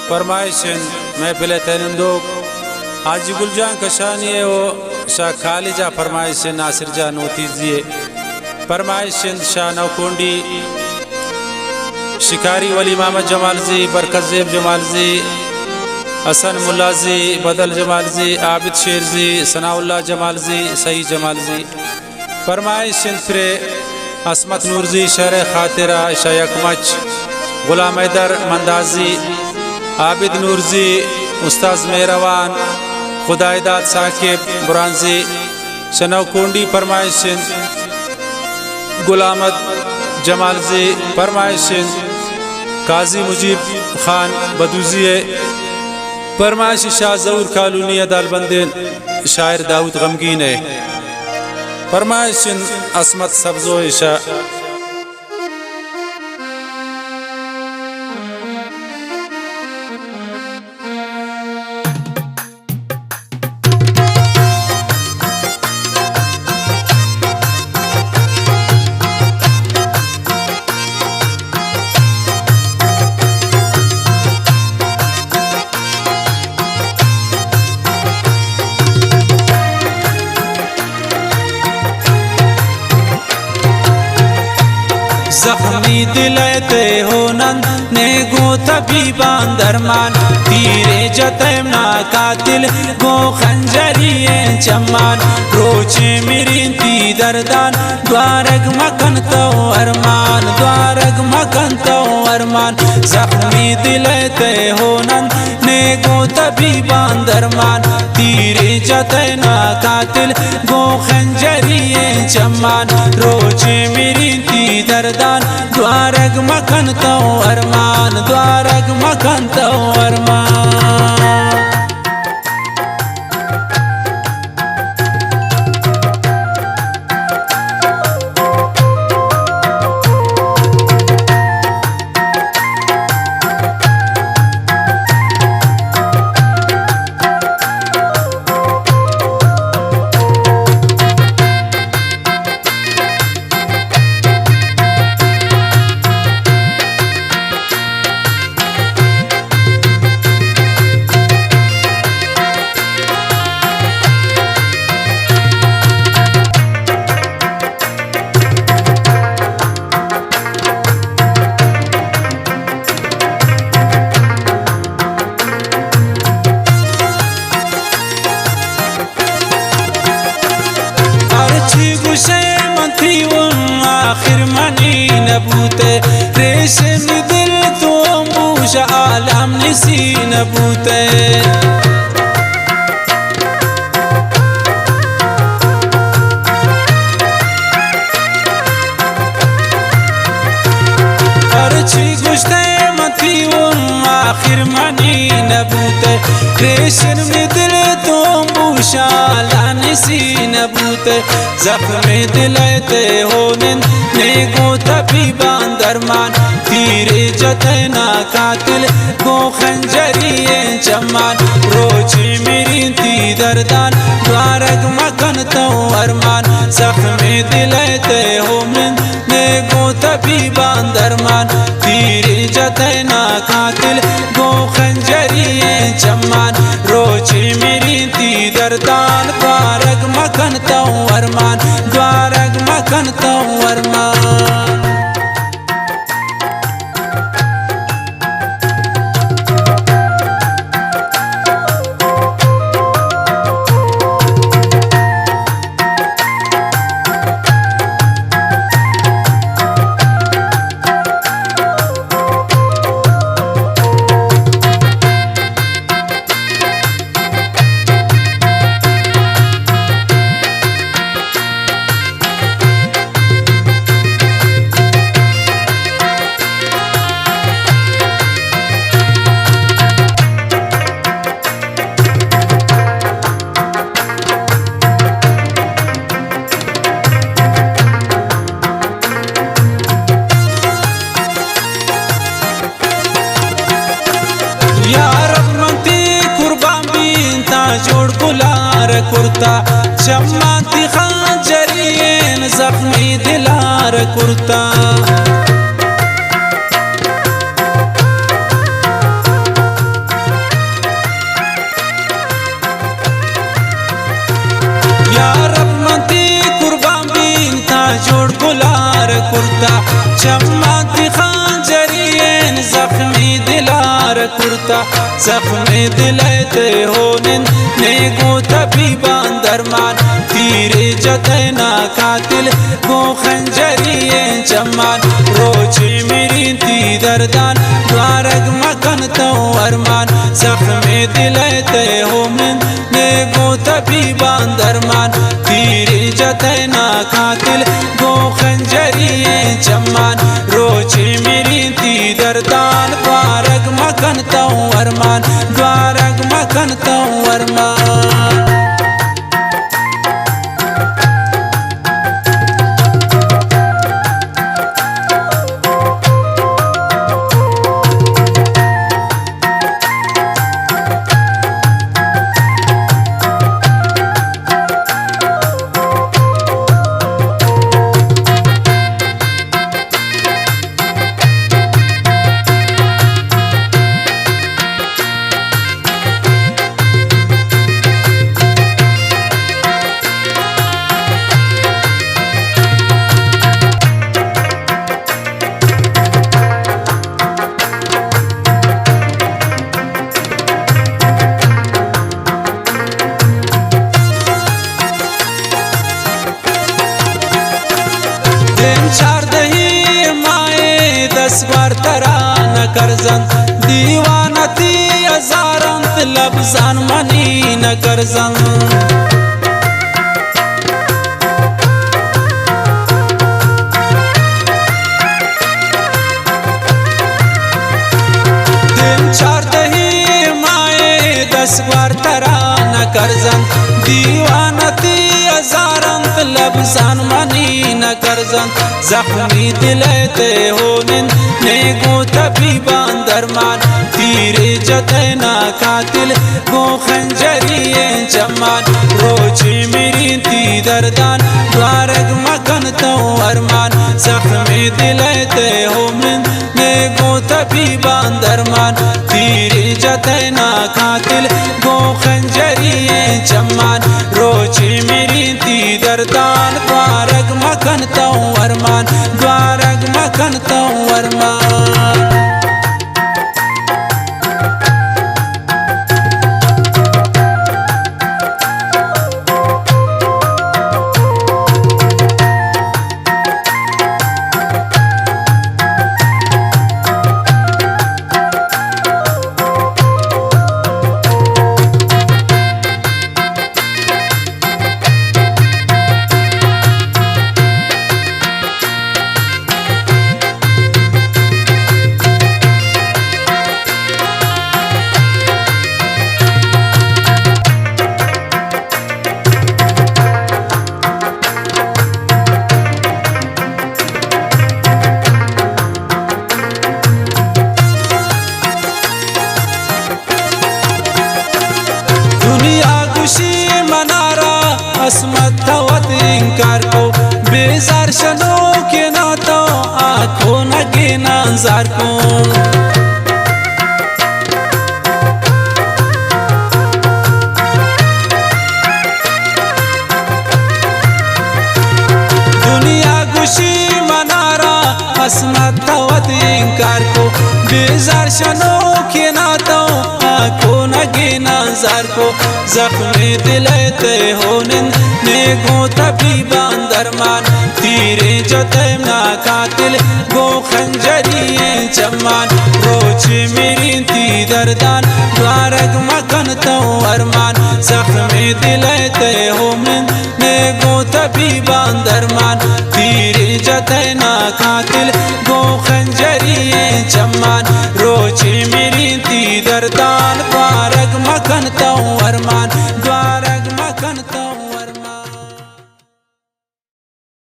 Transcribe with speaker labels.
Speaker 1: फरमाइशन महफिल तैनंदोक हाजी गुलजान कशानी वो शाह खालिजा फरमाइशन नासिर जा नोतीजिए फरमाइशन शाह नौकोंडी शिकारी वली मोहम्मद जमाल जी बरकत ज़ेब जमाल जी हसन मुल्ला जी बदल जमाल जी आबिद शेर जी सनाउल्ला जमाल जी सही जमाल जी फरमाइशन फिर असमत नूर जी शहर खातिरा शयकमच गुलाम हैदर मंदाजी आबिद नूर जी उस्ताद मेहरवान खुदायदाद साकिब बुरानजी शनौकुंडी फरमाइशन गुलामत जमाल जी फरमाइशन काजी मुजीब खान बदूजिए फरमाइश शाह जहूर कालूनी अदालबंदीन शायर दाऊद गमगीन है फरमाइशन असमत सब्जो शाह
Speaker 2: जख्मी दिलते हो नंद ने गो तबीबान दरमान तीरे जतम ना कातिल गो खंजरिए चमान रोचे मिरिंती दरदान द्वारग मकन तो अरमान द्वारग मकन तो अरमान जख्मी दिलते हो नंद ने गो तबीबान दरमान तीरे जतम ना कातिल गो खंजरिए चमान रोचे मिरिंती दरदान द्वारग मकन तो अरमान द्वारग मकन तो अरमान आखिर मनी नबूते रेशम दिल तो मूश आलम निसी नबूते अर्ची गुश्ते मथी आखिर मनी नबूते रेशम दिल तो मूश आलम निसी नबूते जख्म दिलते हो ने गो तबीबान दरमान तीरे जतना कातिल गो खंजरिए चमान रोचे मिरिंती दरदान द्वारग मकन तो अरमान जख्म दिलते हो ने गो तबीबान दरमान तीरे जतना कातिल गो खंजरिए चमान रोचे मिरिंती दरदान द्वारग मकन तो अरमान द्वारग मकन तो अरमान कुर्ता चम्माती खंजरियन जख्मी दिलार कुर्ता कुर्ता जख्म दिलते होनिन नेगो तबीबान दरमान तीरे जतना कातिल गो खंजरिए चमान रोचे मेरी ती दर्दान द्वारग मकन तो अरमान जख्म दिलते होनिन नेगो तबीबान दरमान तीरे जतना कातिल गो खंजरिए चमान रोचे मेरी ती दर्दान द्वारग मकन तो अरमान द्वारग मकन तो अरमान बार तरा न करजन दीवानती हजारंत लफ्जान मनी न करजन दिन चार दही माए 10 बार तरा न करजन दीवानती हजारंत लफ्जान मनी न करजन जख्मी दिलते होनिन नेगो तबीबान दरमान तीरे जतना कातिल गो खंजरिए चमान रोचे मेरी ती दर्दान द्वारग मकन तो अरमान जख्मी दिलते होनिन नेगो तबीबान दरमान तीरे जतना कातिल गो खंजरिए चमान रोचे मेरी ती दर्दान द्वारग मकन तो अरमान द्वारग मकन तो अरमान असमत थवत इंकार को बेजार शनो के ना तो आँखों न गिना जार को दुनिया गुशी मनारा असमत थवत इंकार को बेजार शनो के ना तो आँखों न गिना जार को जख्मी दिलते होनिन नेगो तबीबान दरमान तीरे जतना कातिल गो खंजरिए चमान रोचे मेरी ती दर्दान द्वारग मकन तो अरमान जख्मी दिलते होनिन नेगो तबीबान दरमान तीरे जतना कातिल गो खंजरिए चमान रोचे मेरी ती दर्दान द्वारग मकन तो अरमान